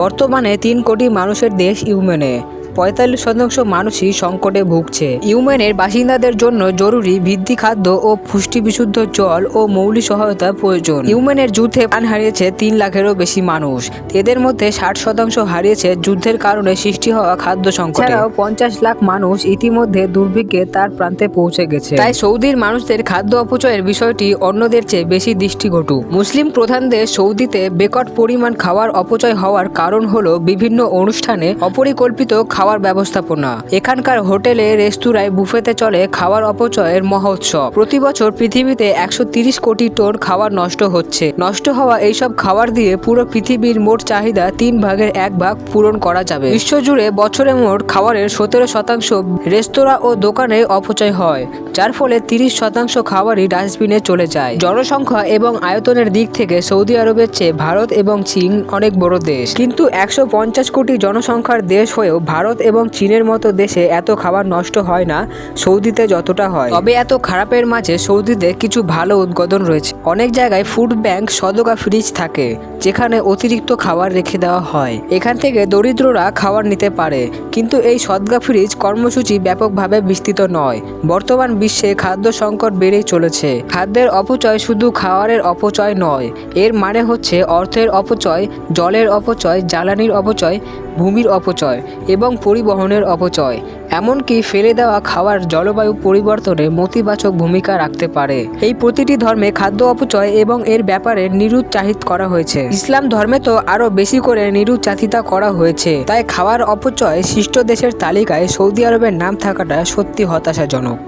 বর্তমানে ৩ কোটি মানুষের দেশ ইয়েমেনে ৪৫% মানুষই সংকটে ভুগছে। ইয়েমেনের বাসিন্দাদের জন্য জরুরি ভিত্তি খাদ্য ও পুষ্টি বিশুদ্ধ জল ও মৌলিক সহায়তা প্রয়োজন। ইয়েমেনের যুদ্ধে প্রাণ হারিয়েছে ৩ লাখেরও বেশি মানুষ। এদের মধ্যে ৬০% হারিয়েছে যুদ্ধের কারণে সৃষ্টি হওয়া খাদ্য সংকট। এছাড়াও ৫০ লাখ মানুষ ইতিমধ্যে দুর্ভিক্ষে তার প্রান্তে পৌঁছে গেছে। তাই সৌদির মানুষদের খাদ্য অপচয়ের বিষয়টি অন্যদের চেয়ে বেশি দৃষ্টিকটু। মুসলিম প্রধান দেশ সৌদিতে বেকট পরিমাণ খাবার অপচয় হওয়ার কারণ হলো বিভিন্ন অনুষ্ঠানে অপরিকল্পিত খাওয়ার ব্যবস্থাপনা। এখানকার হোটেলে রেস্তোরাঁয় বুফেতে চলে খাবার অপচয়ের মহোৎসব। প্রতি বছর পৃথিবীতে ১৩০ কোটি টন খাবার নষ্ট হচ্ছে। নষ্ট হওয়া এইসব খাবার দিয়ে পুরো পৃথিবীর মোট চাহিদা ৩ ভাগের ১ ভাগ পূরণ করা যাবে। বিশ্বজুড়ে বছরে মোট খাবারের ১৭% রেস্তোরাঁ ও দোকানে অপচয় হয়, যার ফলে ৩০% খাবারই ডাস্টবিনে চলে যায়। জনসংখ্যা এবং আয়তনের দিক থেকে সৌদি আরবের চেয়ে ভারত এবং চীন অনেক বড় দেশ, কিন্তু ১৫০ কোটি জনসংখ্যার দেশ হয়েও ভারত এবং চীনের মতো দেশে এত খাবার নষ্ট হয় না সৌদিতে যতটা হয়। তবে এত খারাপের মাঝে সৌদিতে কিছু ভালো উদ্বোধন রয়েছে। অনেক জায়গায় ফুড ব্যাংক সদকা ফ্রিজ থাকে, যেখানে অতিরিক্ত খাবার রেখে দেওয়া হয়। এখান থেকে দরিদ্ররা খাবার নিতে পারে। কিন্তু এই সদকা ফ্রিজ কর্মসূচি ব্যাপকভাবে বিস্তৃত নয়। বর্তমান বিশ্বে খাদ্য সংকট বেড়েই চলেছে। খাদ্যের অপচয় শুধু খাবারের অপচয় নয়, এর মানে হচ্ছে অর্থের অপচয়, জলের অপচয়, জ্বালানির অপচয়, ভূমির অপচয় এবং পরিবহনের অপচয়। এমনকি ফেলে দেওয়া খাবার জলবায়ু পরিবর্তনে নেতিবাচক ভূমিকা রাখতে পারে। এই প্রতিটি ধর্মে খাদ্য অপচয় এবং এর ব্যাপারে নিরুৎসাহিত করা হয়েছে। ইসলাম ধর্মে তো আরও বেশি করে নিরুৎসাহিতা করা হয়েছে। তাই খাবার অপচয় সৃষ্ট দেশের তালিকায় সৌদি আরবের নাম থাকাটা সত্যি হতাশাজনক।